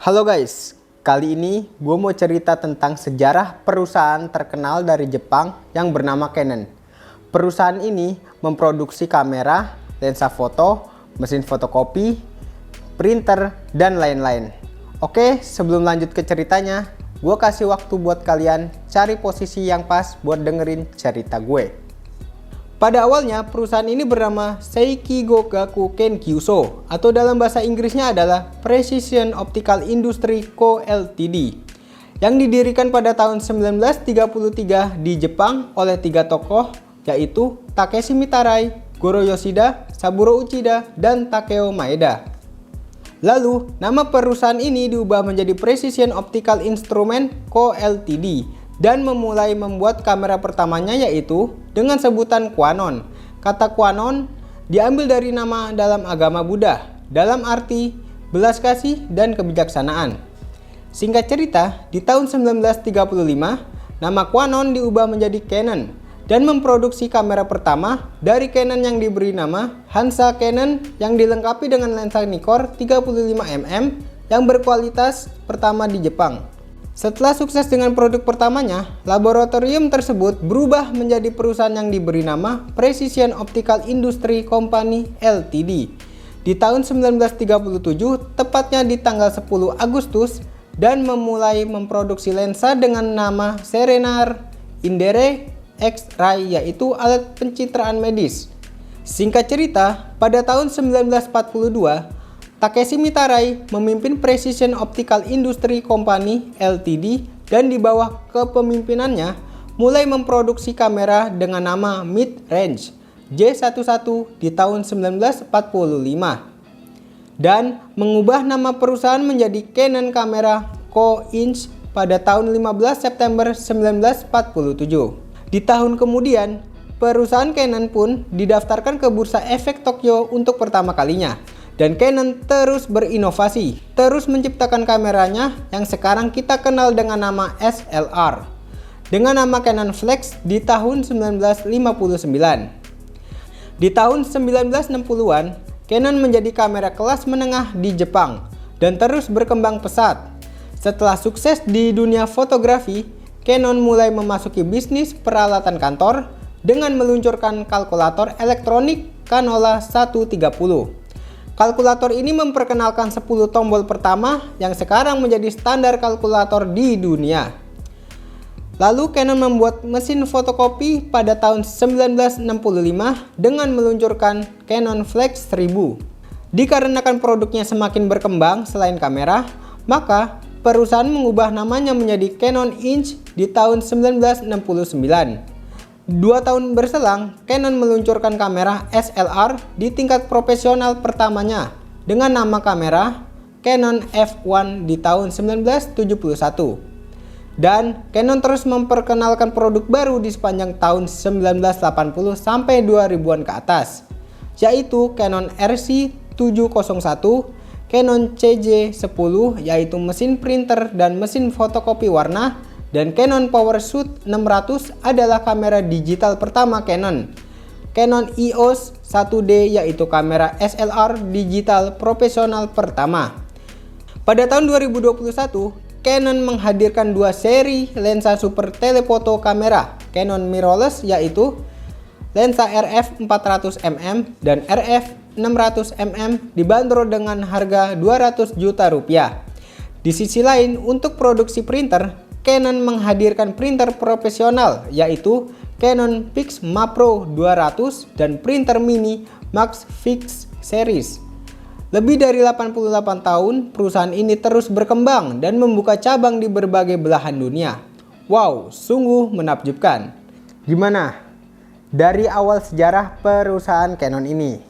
Halo guys, kali ini gue mau cerita tentang sejarah perusahaan terkenal dari Jepang yang bernama Canon. Perusahaan ini memproduksi kamera, lensa foto, mesin fotokopi, printer, dan lain-lain. Oke, sebelum lanjut ke ceritanya, gue kasih waktu buat kalian cari posisi yang pas buat dengerin cerita gue. Pada awalnya, perusahaan ini bernama Seiki Gogaku Kenkyuso atau dalam bahasa Inggrisnya adalah Precision Optical Industry Co. Ltd. yang didirikan pada tahun 1933 di Jepang oleh 3 tokoh, yaitu Takeshi Mitarai, Goro Yoshida, Saburo Uchida, dan Takeo Maeda. Lalu, nama perusahaan ini diubah menjadi Precision Optical Instrument Co. Ltd. dan memulai membuat kamera pertamanya, yaitu dengan sebutan Kwanon. Kata Kwanon diambil dari nama dalam agama Buddha, dalam arti belas kasih dan kebijaksanaan. Singkat cerita, di tahun 1935, nama Kwanon diubah menjadi Canon dan memproduksi kamera pertama dari Canon yang diberi nama Hansa Canon yang dilengkapi dengan lensa Nikkor 35mm yang berkualitas pertama di Jepang. Setelah sukses dengan produk pertamanya, laboratorium tersebut berubah menjadi perusahaan yang diberi nama Precision Optical Industry Company Ltd. Di tahun 1937, tepatnya di tanggal 10 Agustus, dan memulai memproduksi lensa dengan nama Serenar Indere X-Ray, yaitu alat pencitraan medis. Singkat cerita, pada tahun 1942, Takeshi Mitarai memimpin Precision Optical Industry Company Ltd. dan di bawah kepemimpinannya mulai memproduksi kamera dengan nama Mid-Range J11 di tahun 1945 dan mengubah nama perusahaan menjadi Canon Camera Co. Inc. pada tahun 15 September 1947. Di tahun kemudian, perusahaan Canon pun didaftarkan ke Bursa Efek Tokyo untuk pertama kalinya. Dan Canon terus berinovasi, terus menciptakan kameranya yang sekarang kita kenal dengan nama SLR, dengan nama Canon Flex di tahun 1959. Di tahun 1960-an, Canon menjadi kamera kelas menengah di Jepang dan terus berkembang pesat. Setelah sukses di dunia fotografi, Canon mulai memasuki bisnis peralatan kantor dengan meluncurkan kalkulator elektronik Canola 130. Kalkulator ini memperkenalkan 10 tombol pertama yang sekarang menjadi standar kalkulator di dunia. Lalu Canon membuat mesin fotokopi pada tahun 1965 dengan meluncurkan Canon Flex 1000. Dikarenakan produknya semakin berkembang selain kamera, maka perusahaan mengubah namanya menjadi Canon Inc. di tahun 1969. 2 tahun berselang, Canon meluncurkan kamera SLR di tingkat profesional pertamanya dengan nama kamera Canon F1 di tahun 1971. Dan Canon terus memperkenalkan produk baru di sepanjang tahun 1980 sampai 2000-an ke atas, yaitu Canon RC701, Canon CJ10 yaitu mesin printer dan mesin fotokopi warna, dan Canon PowerShoot 600 adalah kamera digital pertama Canon. Canon EOS 1D yaitu kamera SLR digital profesional pertama. Pada tahun 2021, Canon menghadirkan 2 seri lensa super telefoto kamera Canon mirrorless, yaitu lensa RF 400mm dan RF 600mm dibanderol dengan harga 200 juta rupiah. Di sisi lain, untuk produksi printer, Canon menghadirkan printer profesional yaitu Canon Pixma Pro 200 dan printer mini Max Fix Series. Lebih dari 88 tahun, perusahaan ini terus berkembang dan membuka cabang di berbagai belahan dunia. Wow, sungguh menakjubkan. Gimana? Dari awal sejarah perusahaan Canon ini,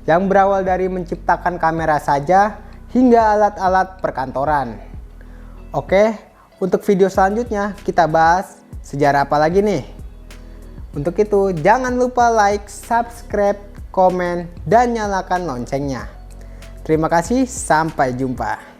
yang berawal dari menciptakan kamera saja hingga alat-alat perkantoran. Oke. Untuk video selanjutnya kita bahas sejarah apa lagi nih. Untuk itu jangan lupa like, subscribe, komen, dan nyalakan loncengnya. Terima kasih, sampai jumpa.